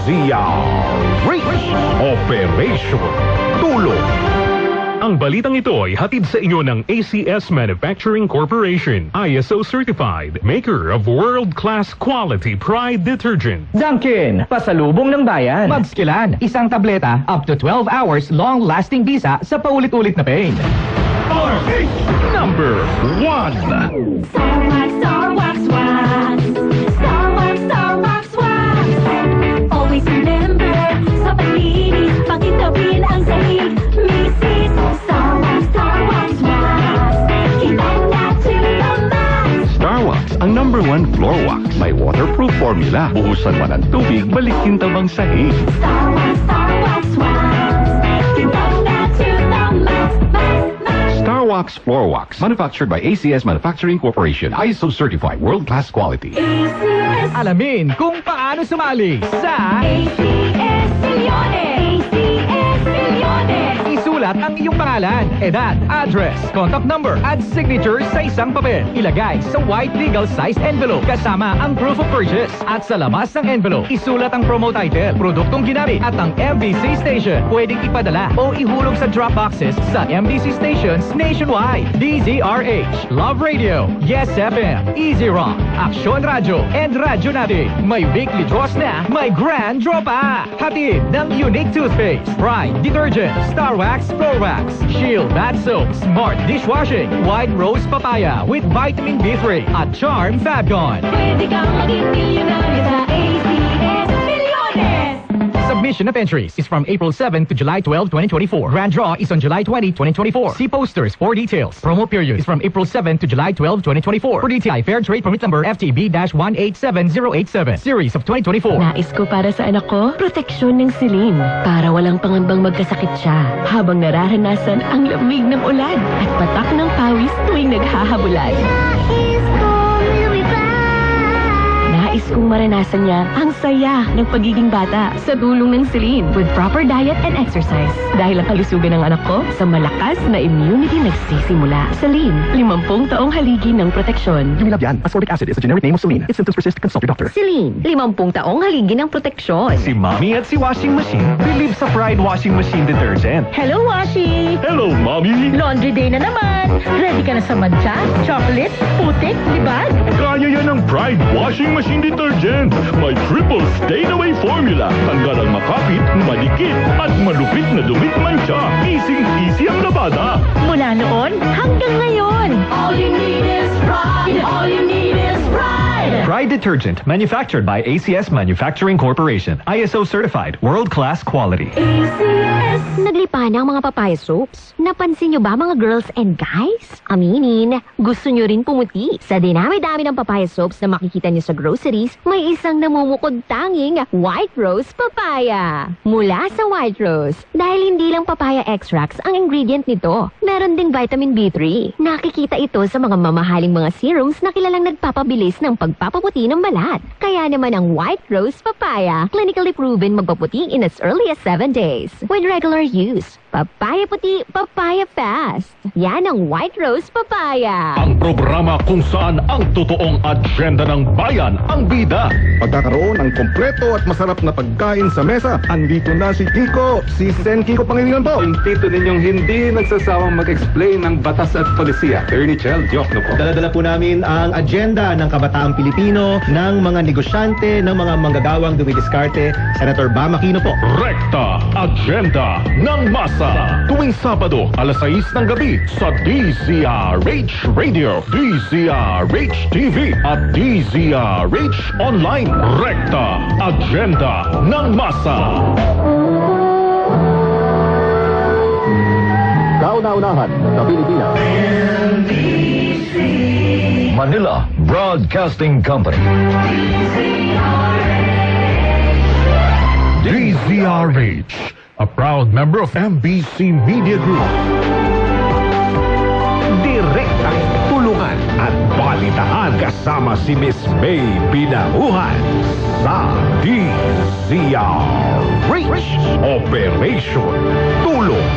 DZRH Operation Tulong. Ang balitang ito ay hatid sa inyo ng ACS Manufacturing Corporation, ISO certified, maker of world-class quality Pride detergent. Dunkin, pasalubong ng bayan. Magskilan, isang tableta, up to 12 hours long-lasting bisa sa paulit-ulit na pain. RH number 1. Star Wax Wax. Star Wax Wax. Always remember, sa paglinis, pakitawin ang sahig. Misis, Star Wax Wax. Kitang na to the max. Star Wax, ang number 1 floor wax. May waterproof formula. Buhusan man ang tubig, balikin tabang sahig. Star Wax Wax. Kitang na to the max. Star Wax Floor Wax, manufactured by ACS Manufacturing Corporation, ISO certified, world-class quality. ACS. Alamin kung paano sumali sa ACS Milyones. ACS Milyones. isulat ang iyong pangalan, edad, address, contact number, at signature sa isang papel. Ilagay sa white legal size envelope kasama ang proof of purchase. At sa labas ng envelope, isulat ang promo title, produktong ginamit, at ang MBC station. Pwedeng ipadala o ihulog sa drop boxes sa MBC stations nationwide. DZRH, Love Radio, Yes FM, Easy Rock, Aksyon Radio, and Radyo Natin. May weekly draws na, may grand draw pa. Hatid ng unique toothpaste, Pride detergent, Star Wax Floor Wax, Shield Bath Soap, Smart Dishwashing, White Rose Papaya with Vitamin B3 at Charm Fabgon. Pwede kang maging milyonaryo sa ACS Milyones. Submission of entries is from April 7 to July 12, 2024. Grand draw is on July 20, 2024. See posters for details. Promo period is from April 7 to July 12, 2024. For DTI Fair Trade Permit Number FTB-187087. Series of 2024. Nais ko para sa anak ko, proteksyon ng silin. Para walang pangambang magkasakit siya. Habang nararanasan ang lamig ng ulan at patak ng pawis tuwing naghahabulan. Nais kong maranasan niya ang saya ng pagiging bata sa tulong ng silin with proper diet and exercise. Dahil ang kalusugan ng anak ko sa malakas na immunity nagsisimula. Silin, 50 taong haligi ng proteksyon. Lumilabyan, ascorbic acid is the generic name of Celine. If symptoms persist, consult your doctor. Silin, 50 taong haligi ng proteksyon. Si Mommy at si Washing Machine believe sa Pride Washing Machine Detergent. Hello, Washi! Hello, Mommy! Laundry day na naman! Ready ka na sa mancha, chocolate, putik, libag? Kaya yan ang Pride Washing Machine Detergent. May triple stain-away formula. Tanggal ang makapit, madikit, at malupit na dumit mancha. Easy ang labada. Mula noon hanggang ngayon. All you need is pride. All you need is pride. Pride Detergent, manufactured by ACS Manufacturing Corporation. ISO certified, world-class quality. ACS. Naglipa na ang mga papaya soaps. Napansin nyo ba mga girls and guys? Aminin, gusto nyo rin pumuti. Sa dinami-dami ng papaya soaps na makikita nyo sa groceries, may isang namumukod tanging White Rose Papaya. Mula sa White Rose, dahil hindi lang papaya extracts ang ingredient nito, meron ding vitamin B3. Nakikita ito sa mga mamahaling mga serums na kilalang nagpapabilis ng pagpapaputi ng balat. Kaya naman ang White Rose Papaya, clinically proven magpaputi in as early as 7 days. With regular use, papaya puti, papaya fast. Yan ang White Rose Papaya. Ang programa kung saan ang totoong agenda ng bayan ang bida. Pagkakaroon ng kompleto at masarap na pagkain sa mesa. Andito na si Kiko, si Sen Kiko Pangilinan po. Yung tito ninyong hindi nagsasawang mag-explain ng batas at polisiya. Attorney Chel Diokno po. Dala-dala po namin ang agenda ng kabataang Pilipino, ng mga negosyante, ng mga manggagawang dumidiskarte. Senator Bam Aquino po. Rekta Agenda ng Masa. Tuwing Sabado, alas 6 ng gabi sa DZRH Radio, DZRH TV at DZRH Online. Rekta Agenda ng Masa. Kauna-unahan sa Pilipinas. Manila Broadcasting Company. DZRH, a proud member of MBC Media Group. Direktang tulungan at balitaan kasama si Miss May Binahuhan sa DZRH Operation Tulong.